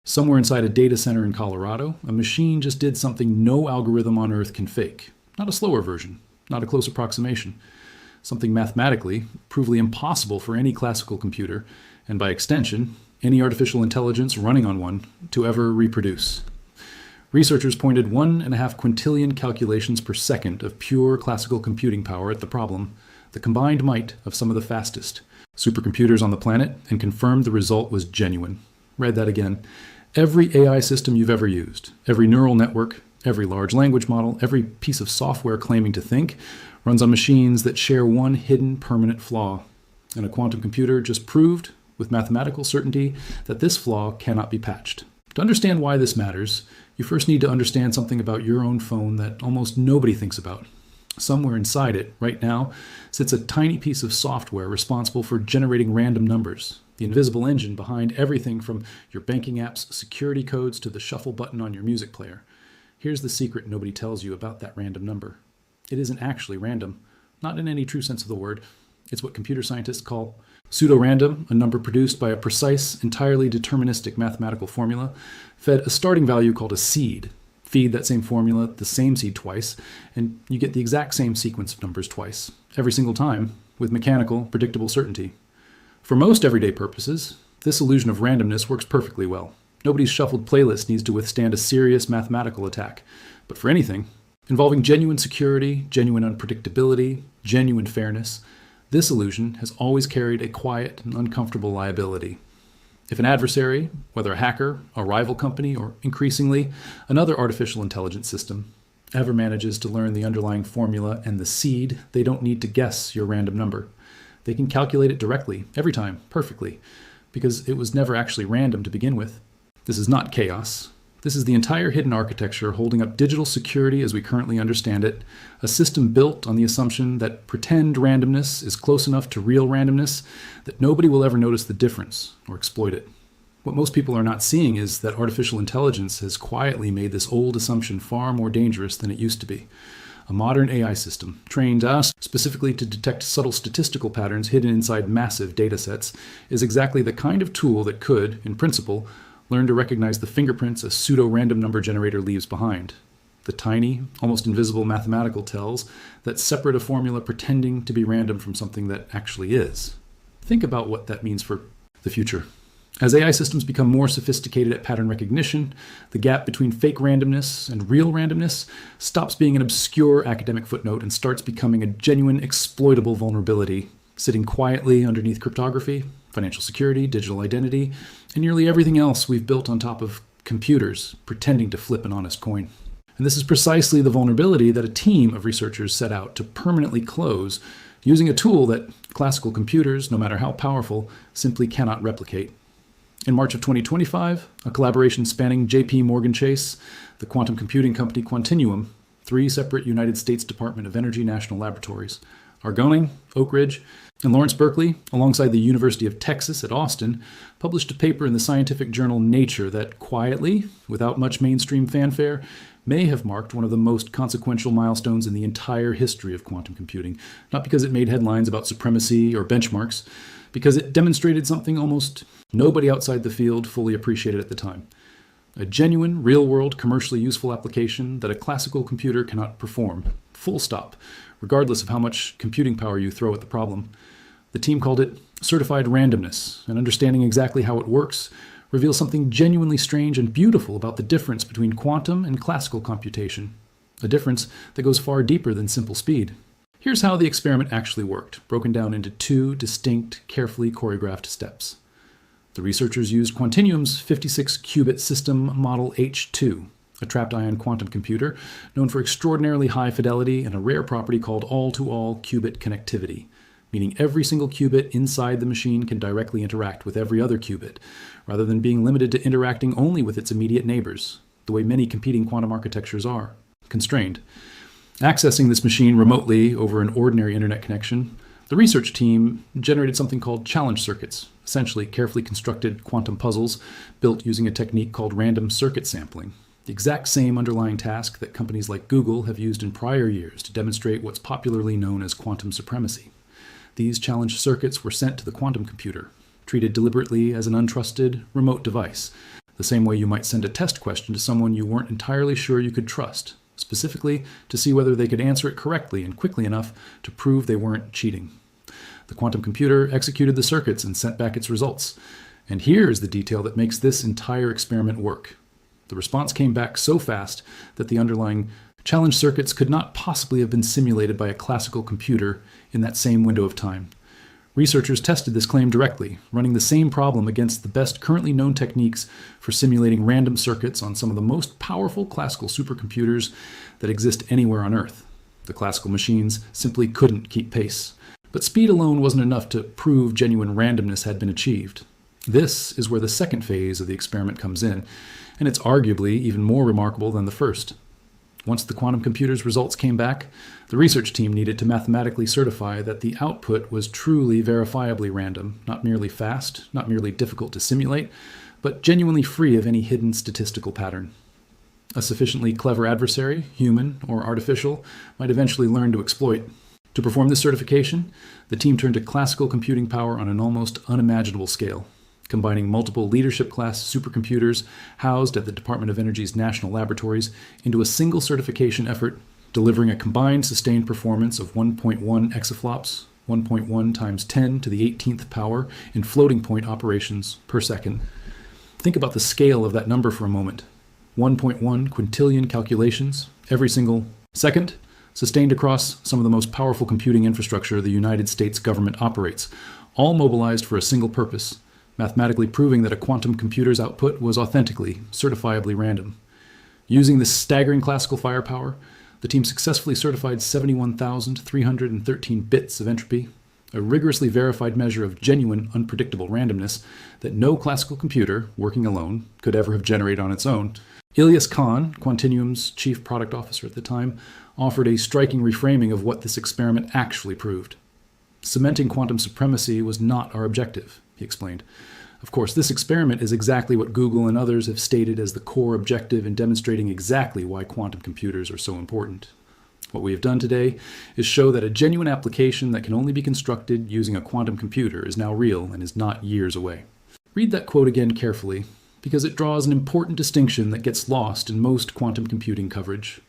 Somewhere inside a data center in Colorado, a machine just did something no algorithm on Earth can fake. Not a slower version, not a close approximation. Something mathematically, provably impossible for any classical computer, and by extension, any artificial intelligence running on one, to ever reproduce. Researchers pointed 1.5 quintillion calculations per second of pure classical computing power at the problem, the combined might of some of the fastest supercomputers on the planet, and confirmed the result was genuine. Read that again. Every AI system you've ever used, every neural network, every large language model, every piece of software claiming to think, runs on machines that share one hidden permanent flaw. And a quantum computer just proved, with mathematical certainty, that this flaw cannot be patched. To understand why this matters, you first need to understand something about your own phone that almost nobody thinks about. Somewhere inside it, right now, sits a tiny piece of software responsible for generating random numbers, the invisible engine behind everything from your banking app's security codes to the shuffle button on your music player. Here's the secret nobody tells you about that random number. It isn't actually random, not in any true sense of the word. It's what computer scientists call pseudo-random, a number produced by a precise, entirely deterministic mathematical formula, fed a starting value called a seed. Feed that same formula, the same seed twice, and you get the exact same sequence of numbers twice, every single time, with mechanical, predictable certainty. For most everyday purposes, this illusion of randomness works perfectly well. Nobody's shuffled playlist needs to withstand a serious mathematical attack. But for anything, involving genuine security, genuine unpredictability, genuine fairness, this illusion has always carried a quiet and uncomfortable liability. If an adversary, whether a hacker, a rival company, or increasingly another artificial intelligence system, ever manages to learn the underlying formula and the seed, they don't need to guess your random number. They can calculate it directly, every time, perfectly, because it was never actually random to begin with. This is not chaos. This is the entire hidden architecture holding up digital security as we currently understand it, a system built on the assumption that pretend randomness is close enough to real randomness that nobody will ever notice the difference or exploit it. What most people are not seeing is that artificial intelligence has quietly made this old assumption far more dangerous than it used to be. A modern AI system, trained specifically to detect subtle statistical patterns hidden inside massive data sets, is exactly the kind of tool that could, in principle, learn to recognize the fingerprints a pseudo-random number generator leaves behind. The tiny, almost invisible mathematical tells that separate a formula pretending to be random from something that actually is. Think about what that means for the future. As AI systems become more sophisticated at pattern recognition, the gap between fake randomness and real randomness stops being an obscure academic footnote and starts becoming a genuine exploitable vulnerability, sitting quietly underneath cryptography, financial security, digital identity, and nearly everything else we've built on top of computers pretending to flip an honest coin. And this is precisely the vulnerability that a team of researchers set out to permanently close using a tool that classical computers, no matter how powerful, simply cannot replicate. In March of 2025, a collaboration spanning J.P. Morgan Chase, the quantum computing company Quantinuum, 3 separate United States Department of Energy national laboratories, Argonne, Oak Ridge, and Lawrence Berkeley, alongside the University of Texas at Austin, published a paper in the scientific journal Nature that quietly, without much mainstream fanfare, may have marked one of the most consequential milestones in the entire history of quantum computing, not because it made headlines about supremacy or benchmarks, because it demonstrated something almost nobody outside the field fully appreciated at the time. A genuine, real-world, commercially useful application that a classical computer cannot perform, full stop, regardless of how much computing power you throw at the problem. The team called it certified randomness, and understanding exactly how it works reveals something genuinely strange and beautiful about the difference between quantum and classical computation, a difference that goes far deeper than simple speed. Here's how the experiment actually worked, broken down into 2 distinct, carefully choreographed steps. The researchers used Quantinuum's 56-qubit system model H2, a trapped ion quantum computer known for extraordinarily high fidelity and a rare property called all-to-all qubit connectivity, meaning every single qubit inside the machine can directly interact with every other qubit, rather than being limited to interacting only with its immediate neighbors, the way many competing quantum architectures are, constrained. Accessing this machine remotely over an ordinary internet connection, the research team generated something called challenge circuits, essentially carefully constructed quantum puzzles built using a technique called random circuit sampling, the exact same underlying task that companies like Google have used in prior years to demonstrate what's popularly known as quantum supremacy. These challenge circuits were sent to the quantum computer, treated deliberately as an untrusted, remote device, the same way you might send a test question to someone you weren't entirely sure you could trust, specifically to see whether they could answer it correctly and quickly enough to prove they weren't cheating. The quantum computer executed the circuits and sent back its results. And here is the detail that makes this entire experiment work. The response came back so fast that the underlying challenge circuits could not possibly have been simulated by a classical computer in that same window of time. Researchers tested this claim directly, running the same problem against the best currently known techniques for simulating random circuits on some of the most powerful classical supercomputers that exist anywhere on Earth. The classical machines simply couldn't keep pace. But speed alone wasn't enough to prove genuine randomness had been achieved. This is where the second phase of the experiment comes in, and it's arguably even more remarkable than the first. Once the quantum computer's results came back, the research team needed to mathematically certify that the output was truly verifiably random, not merely fast, not merely difficult to simulate, but genuinely free of any hidden statistical pattern. A sufficiently clever adversary, human or artificial, might eventually learn to exploit. To perform this certification, the team turned to classical computing power on an almost unimaginable scale, combining multiple leadership-class supercomputers housed at the Department of Energy's national laboratories into a single certification effort, delivering a combined sustained performance of 1.1 exaflops, 1.1 times 10 to the 18th power in floating point operations per second. Think about the scale of that number for a moment. 1.1 quintillion calculations every single second, sustained across some of the most powerful computing infrastructure the United States government operates, all mobilized for a single purpose: mathematically proving that a quantum computer's output was authentically, certifiably random. Using this staggering classical firepower, the team successfully certified 71,313 bits of entropy, a rigorously verified measure of genuine, unpredictable randomness that no classical computer, working alone, could ever have generated on its own. Ilyas Khan, Quantinuum's chief product officer at the time, offered a striking reframing of what this experiment actually proved. Cementing quantum supremacy was not our objective, he explained. Of course, this experiment is exactly what Google and others have stated as the core objective in demonstrating exactly why quantum computers are so important. What we have done today is show that a genuine application that can only be constructed using a quantum computer is now real and is not years away. Read that quote again carefully, because it draws an important distinction that gets lost in most quantum computing coverage.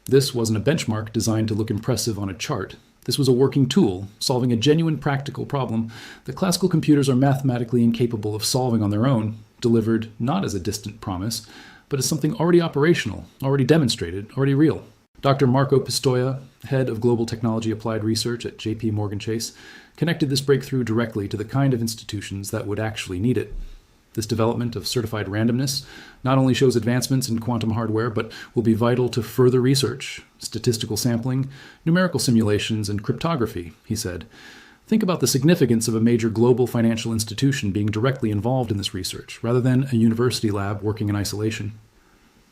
This wasn't a benchmark designed to look impressive on a chart. This was a working tool, solving a genuine practical problem that classical computers are mathematically incapable of solving on their own, delivered not as a distant promise, but as something already operational, already demonstrated, already real. Dr. Marco Pistoia, head of Global Technology Applied Research at JP Chase, connected this breakthrough directly to the kind of institutions that would actually need it. This development of certified randomness not only shows advancements in quantum hardware, but will be vital to further research, statistical sampling, numerical simulations, and cryptography, he said. Think about the significance of a major global financial institution being directly involved in this research, rather than a university lab working in isolation.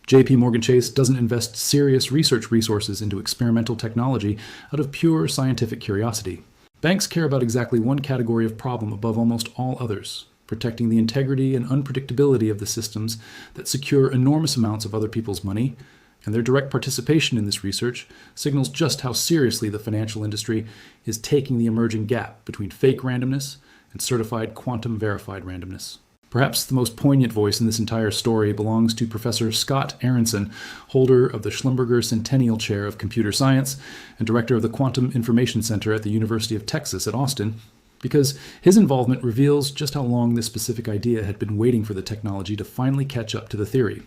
JP Chase doesn't invest serious research resources into experimental technology out of pure scientific curiosity. Banks care about exactly one category of problem above almost all others: protecting the integrity and unpredictability of the systems that secure enormous amounts of other people's money, and their direct participation in this research signals just how seriously the financial industry is taking the emerging gap between fake randomness and certified quantum-verified randomness. Perhaps the most poignant voice in this entire story belongs to Professor Scott Aronson, holder of the Schlumberger Centennial Chair of Computer Science and director of the Quantum Information Center at the University of Texas at Austin, because his involvement reveals just how long this specific idea had been waiting for the technology to finally catch up to the theory.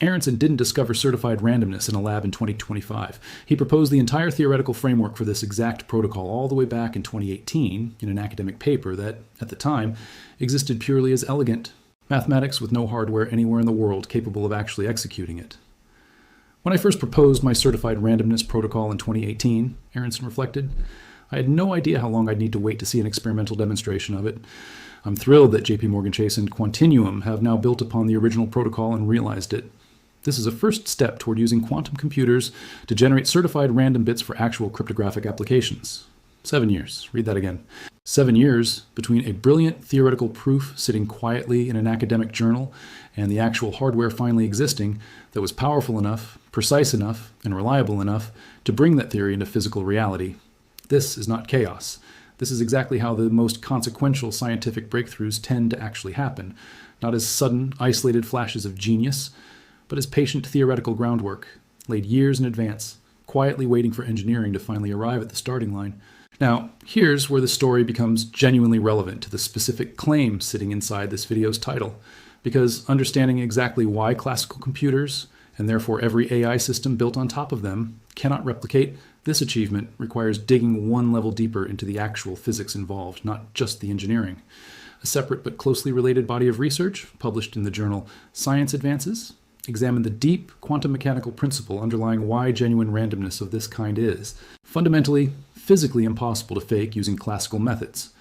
Aronson didn't discover certified randomness in a lab in 2025. He proposed the entire theoretical framework for this exact protocol all the way back in 2018 in an academic paper that, at the time, existed purely as elegant mathematics with no hardware anywhere in the world capable of actually executing it. When I first proposed my certified randomness protocol in 2018, Aronson reflected, I had no idea how long I'd need to wait to see an experimental demonstration of it. I'm thrilled that JP Chase and Quantinuum have now built upon the original protocol and realized it. This is a first step toward using quantum computers to generate certified random bits for actual cryptographic applications. 7 years. Read that again. 7 years between a brilliant theoretical proof sitting quietly in an academic journal and the actual hardware finally existing that was powerful enough, precise enough, and reliable enough to bring that theory into physical reality. This is not chaos. This is exactly how the most consequential scientific breakthroughs tend to actually happen. not as sudden, isolated flashes of genius, but as patient theoretical groundwork, laid years in advance, quietly waiting for engineering to finally arrive at the starting line. Now, here's where the story becomes genuinely relevant to the specific claim sitting inside this video's title, because understanding exactly why classical computers, and therefore every AI system built on top of them, cannot replicate this achievement requires digging one level deeper into the actual physics involved, not just the engineering. A separate but closely related body of research, published in the journal Science Advances, examined the deep quantum mechanical principle underlying why genuine randomness of this kind is fundamentally physically impossible to fake using classical methods.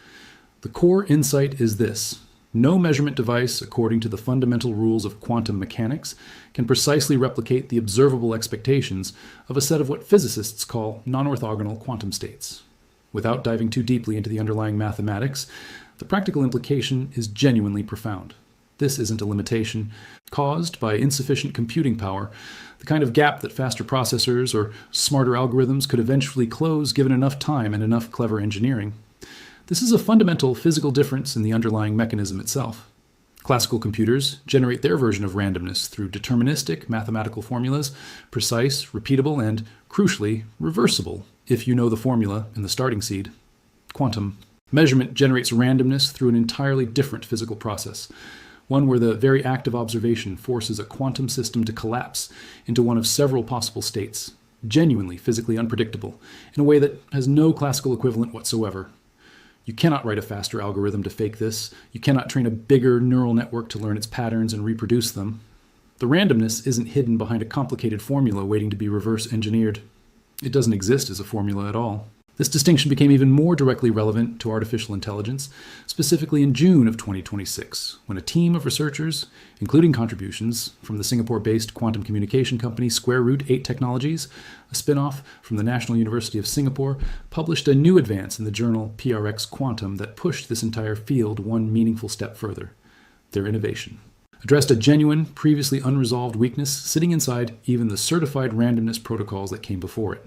The core insight is this: no measurement device, according to the fundamental rules of quantum mechanics, can precisely replicate the observable expectations of a set of what physicists call non-orthogonal quantum states. Without diving too deeply into the underlying mathematics, the practical implication is genuinely profound. This isn't a limitation caused by insufficient computing power, the kind of gap that faster processors or smarter algorithms could eventually close given enough time and enough clever engineering. This is a fundamental physical difference in the underlying mechanism itself. Classical computers generate their version of randomness through deterministic mathematical formulas, precise, repeatable, and, crucially, reversible, if you know the formula in the starting seed. Quantum measurement generates randomness through an entirely different physical process, one where the very act of observation forces a quantum system to collapse into one of several possible states, genuinely physically unpredictable, in a way that has no classical equivalent whatsoever. You cannot write a faster algorithm to fake this. You cannot train a bigger neural network to learn its patterns and reproduce them. The randomness isn't hidden behind a complicated formula waiting to be reverse engineered. It doesn't exist as a formula at all. This distinction became even more directly relevant to artificial intelligence, specifically in June of 2026, when a team of researchers, including contributions from the Singapore-based quantum communication company Square Root 8 Technologies, a spin-off from the National University of Singapore, published a new advance in the journal PRX Quantum that pushed this entire field one meaningful step further: their innovation addressed a genuine, previously unresolved weakness sitting inside even the certified randomness protocols that came before it.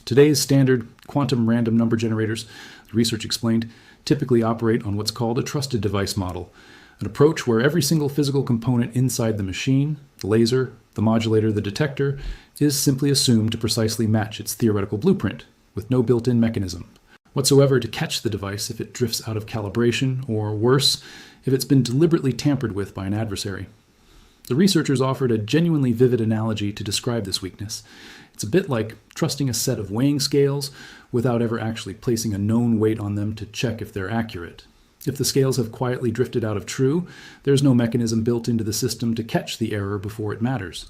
Today's standard quantum random number generators, the research explained, typically operate on what's called a trusted device model, an approach where every single physical component inside the machine, the laser, the modulator, the detector, is simply assumed to precisely match its theoretical blueprint, with no built-in mechanism whatsoever to catch the device if it drifts out of calibration, or worse, if it's been deliberately tampered with by an adversary. The researchers offered a genuinely vivid analogy to describe this weakness. It's a bit like trusting a set of weighing scales without ever actually placing a known weight on them to check if they're accurate. If the scales have quietly drifted out of true, there's no mechanism built into the system to catch the error before it matters.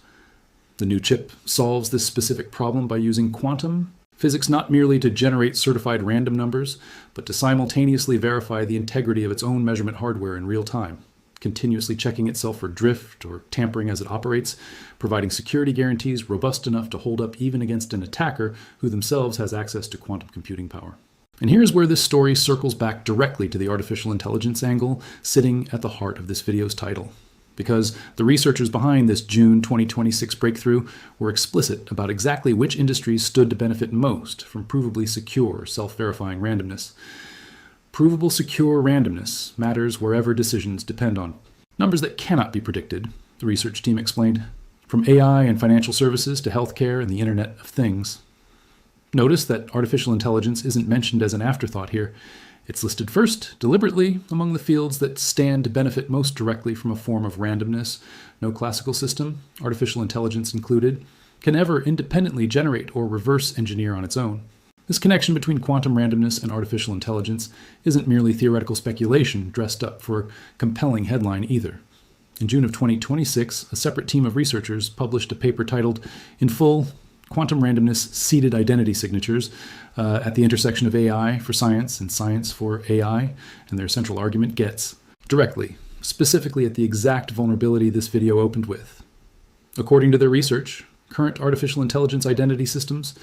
The new chip solves this specific problem by using quantum physics not merely to generate certified random numbers, but to simultaneously verify the integrity of its own measurement hardware in real time, continuously checking itself for drift or tampering as it operates, providing security guarantees robust enough to hold up even against an attacker who themselves has access to quantum computing power. And here's where this story circles back directly to the artificial intelligence angle sitting at the heart of this video's title. Because the researchers behind this June 2026 breakthrough were explicit about exactly which industries stood to benefit most from provably secure, self-verifying randomness. Provable secure randomness matters wherever decisions depend on numbers that cannot be predicted, the research team explained, from AI and financial services to healthcare and the Internet of Things. Notice that artificial intelligence isn't mentioned as an afterthought here. It's listed first, deliberately, among the fields that stand to benefit most directly from a form of randomness. No classical system, artificial intelligence included, can ever independently generate or reverse engineer on its own. This connection between quantum randomness and artificial intelligence isn't merely theoretical speculation dressed up for a compelling headline either. In June of 2026, a separate team of researchers published a paper titled, In Full, Quantum Randomness Seeded Identity Signatures at the Intersection of AI for Science and Science for AI, and their central argument gets directly, specifically at the exact vulnerability this video opened with. According to their research, current artificial intelligence identity systems,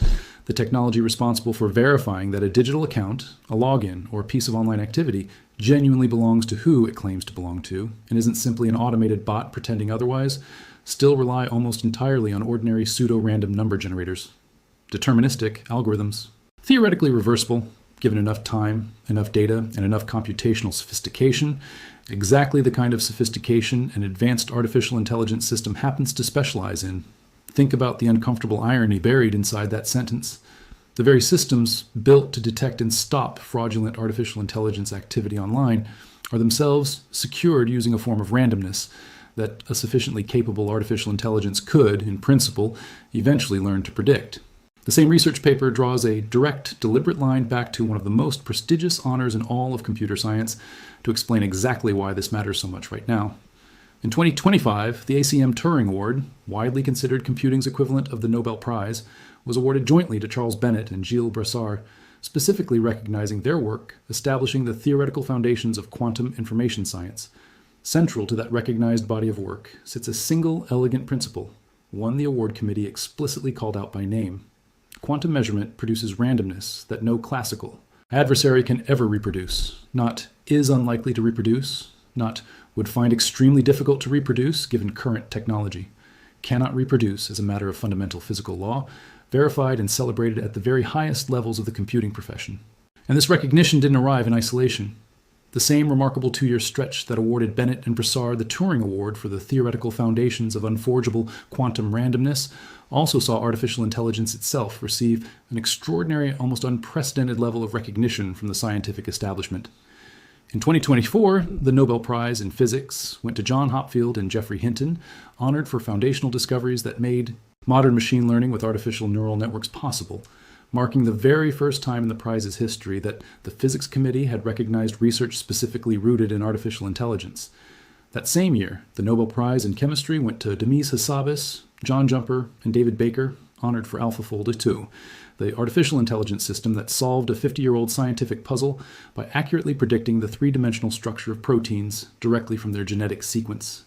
the technology responsible for verifying that a digital account, a login, or a piece of online activity genuinely belongs to who it claims to belong to, and isn't simply an automated bot pretending otherwise, still rely almost entirely on ordinary pseudo-random number generators, deterministic algorithms, theoretically reversible, given enough time, enough data, and enough computational sophistication, exactly the kind of sophistication an advanced artificial intelligence system happens to specialize in. Think about the uncomfortable irony buried inside that sentence. The very systems built to detect and stop fraudulent artificial intelligence activity online are themselves secured using a form of randomness that a sufficiently capable artificial intelligence could, in principle, eventually learn to predict. The same research paper draws a direct, deliberate line back to one of the most prestigious honors in all of computer science to explain exactly why this matters so much right now. In 2025, the ACM Turing Award, widely considered computing's equivalent of the Nobel Prize, was awarded jointly to Charles Bennett and Gilles Brassard, specifically recognizing their work establishing the theoretical foundations of quantum information science. Central to that recognized body of work sits a single elegant principle, one the award committee explicitly called out by name. Quantum measurement produces randomness that no classical adversary can ever reproduce, not is unlikely to reproduce, not would find extremely difficult to reproduce given current technology, cannot reproduce as a matter of fundamental physical law, verified and celebrated at the very highest levels of the computing profession. And this recognition didn't arrive in isolation. The same remarkable 2-year stretch that awarded Bennett and Brassard the Turing Award for the theoretical foundations of unforgeable quantum randomness also saw artificial intelligence itself receive an extraordinary, almost unprecedented level of recognition from the scientific establishment. In 2024, the Nobel Prize in Physics went to John Hopfield and Geoffrey Hinton, honored for foundational discoveries that made modern machine learning with artificial neural networks possible, marking the very first time in the prize's history that the Physics Committee had recognized research specifically rooted in artificial intelligence. That same year, the Nobel Prize in Chemistry went to Demis Hassabis, John Jumper, and David Baker, honored for AlphaFold 2, the artificial intelligence system that solved a 50-year-old scientific puzzle by accurately predicting the three-dimensional structure of proteins directly from their genetic sequence.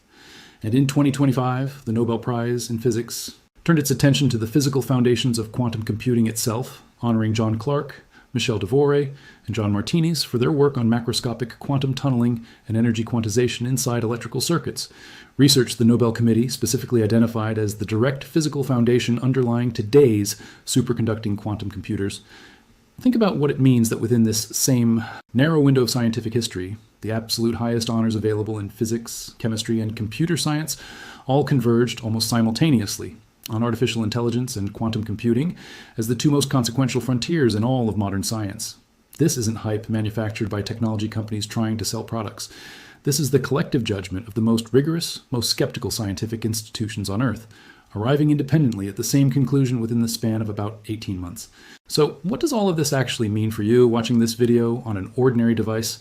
And in 2025, the Nobel Prize in Physics turned its attention to the physical foundations of quantum computing itself, honoring John Clark, Michel Devore, and John Martinis for their work on macroscopic quantum tunneling and energy quantization inside electrical circuits, research the Nobel Committee specifically identified as the direct physical foundation underlying today's superconducting quantum computers. Think about what it means that within this same narrow window of scientific history, the absolute highest honors available in physics, chemistry, and computer science all converged almost simultaneously on artificial intelligence and quantum computing as the two most consequential frontiers in all of modern science. This isn't hype manufactured by technology companies trying to sell products. This is the collective judgment of the most rigorous, most skeptical scientific institutions on Earth, arriving independently at the same conclusion within the span of about 18 months. So what does all of this actually mean for you watching this video on an ordinary device,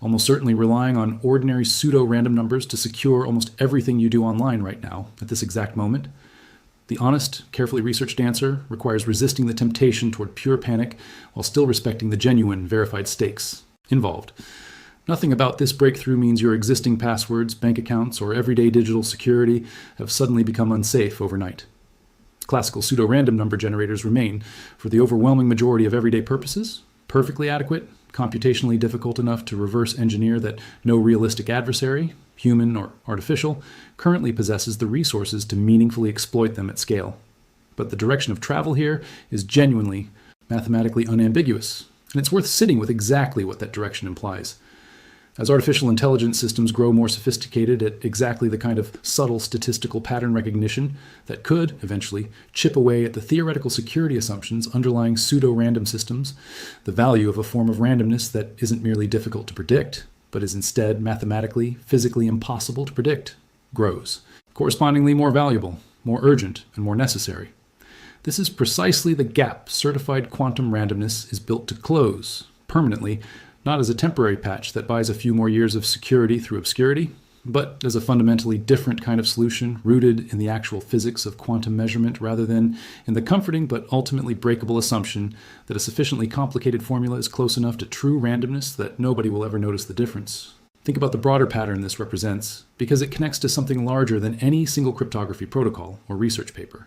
almost certainly relying on ordinary pseudo-random numbers to secure almost everything you do online right now at this exact moment? The honest, carefully researched answer requires resisting the temptation toward pure panic while still respecting the genuine, verified stakes involved. Nothing about this breakthrough means your existing passwords, bank accounts, or everyday digital security have suddenly become unsafe overnight. Classical pseudo-random number generators remain, for the overwhelming majority of everyday purposes, perfectly adequate, computationally difficult enough to reverse engineer that no realistic adversary, human or artificial, currently possesses the resources to meaningfully exploit them at scale. But the direction of travel here is genuinely mathematically unambiguous, and it's worth sitting with exactly what that direction implies. As artificial intelligence systems grow more sophisticated at exactly the kind of subtle statistical pattern recognition that could, eventually, chip away at the theoretical security assumptions underlying pseudo-random systems, the value of a form of randomness that isn't merely difficult to predict, but is instead mathematically, physically impossible to predict, grows. Correspondingly more valuable, more urgent, and more necessary. This is precisely the gap certified quantum randomness is built to close, permanently, not as a temporary patch that buys a few more years of security through obscurity, but as a fundamentally different kind of solution rooted in the actual physics of quantum measurement rather than in the comforting but ultimately breakable assumption that a sufficiently complicated formula is close enough to true randomness that nobody will ever notice the difference. Think about the broader pattern this represents, because it connects to something larger than any single cryptography protocol or research paper.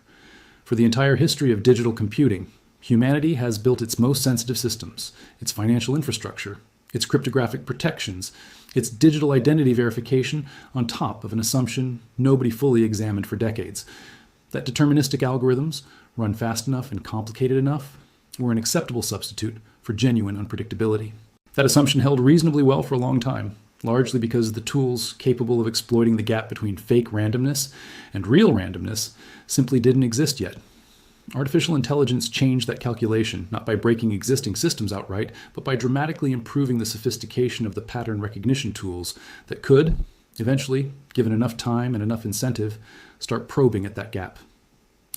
For the entire history of digital computing, humanity has built its most sensitive systems, its financial infrastructure, its cryptographic protections, its digital identity verification on top of an assumption nobody fully examined for decades, that deterministic algorithms, run fast enough and complicated enough, were an acceptable substitute for genuine unpredictability. That assumption held reasonably well for a long time, largely because the tools capable of exploiting the gap between fake randomness and real randomness simply didn't exist yet. Artificial intelligence changed that calculation, not by breaking existing systems outright, but by dramatically improving the sophistication of the pattern recognition tools that could, eventually, given enough time and enough incentive, start probing at that gap.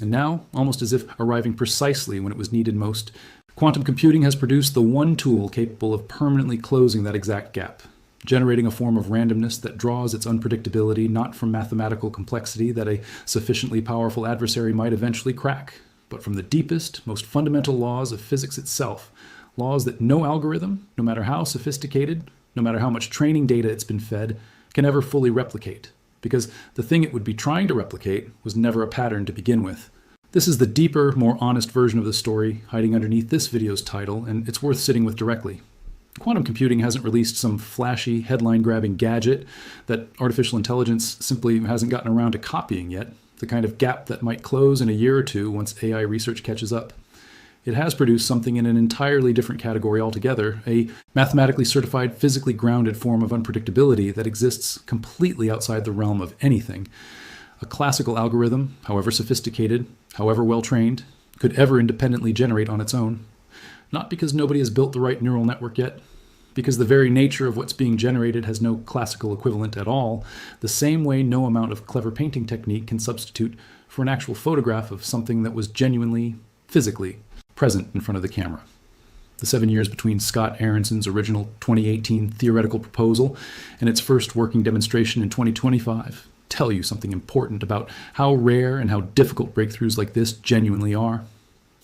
And now, almost as if arriving precisely when it was needed most, quantum computing has produced the one tool capable of permanently closing that exact gap, generating a form of randomness that draws its unpredictability not from mathematical complexity that a sufficiently powerful adversary might eventually crack, but from the deepest, most fundamental laws of physics itself, laws that no algorithm, no matter how sophisticated, no matter how much training data it's been fed, can ever fully replicate, because the thing it would be trying to replicate was never a pattern to begin with. This is the deeper, more honest version of the story hiding underneath this video's title, and it's worth sitting with directly. Quantum computing hasn't released some flashy, headline-grabbing gadget that artificial intelligence simply hasn't gotten around to copying yet, the kind of gap that might close in a year or two once AI research catches up. It has produced something in an entirely different category altogether, a mathematically certified, physically grounded form of unpredictability that exists completely outside the realm of anything. A classical algorithm, however sophisticated, however well-trained, could ever independently generate on its own. Not because nobody has built the right neural network yet, because the very nature of what's being generated has no classical equivalent at all, the same way no amount of clever painting technique can substitute for an actual photograph of something that was genuinely, physically present in front of the camera. The 7 years between Scott Aronson's original 2018 theoretical proposal and its first working demonstration in 2025 tell you something important about how rare and how difficult breakthroughs like this genuinely are.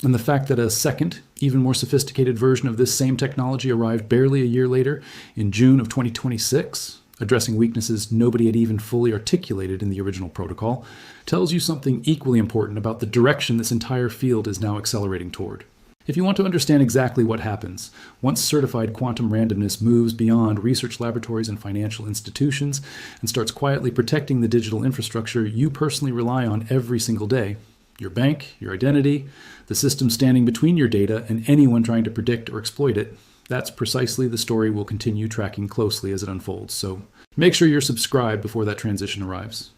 And the fact that a second, even more sophisticated version of this same technology arrived barely a year later, in June of 2026, addressing weaknesses nobody had even fully articulated in the original protocol, tells you something equally important about the direction this entire field is now accelerating toward. If you want to understand exactly what happens once certified quantum randomness moves beyond research laboratories and financial institutions and starts quietly protecting the digital infrastructure you personally rely on every single day, your bank, your identity, the system standing between your data and anyone trying to predict or exploit it, that's precisely the story we'll continue tracking closely as it unfolds. So make sure you're subscribed before that transition arrives.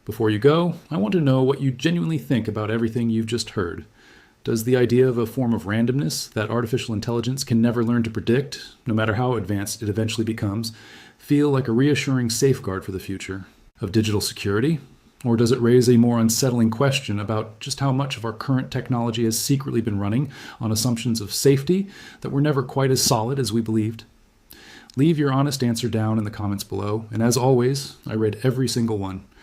Before you go, I want to know what you genuinely think about everything you've just heard. Does the idea of a form of randomness that artificial intelligence can never learn to predict, no matter how advanced it eventually becomes, feel like a reassuring safeguard for the future of digital security? Or does it raise a more unsettling question about just how much of our current technology has secretly been running on assumptions of safety that were never quite as solid as we believed? Leave your honest answer down in the comments below, and as always, I read every single one.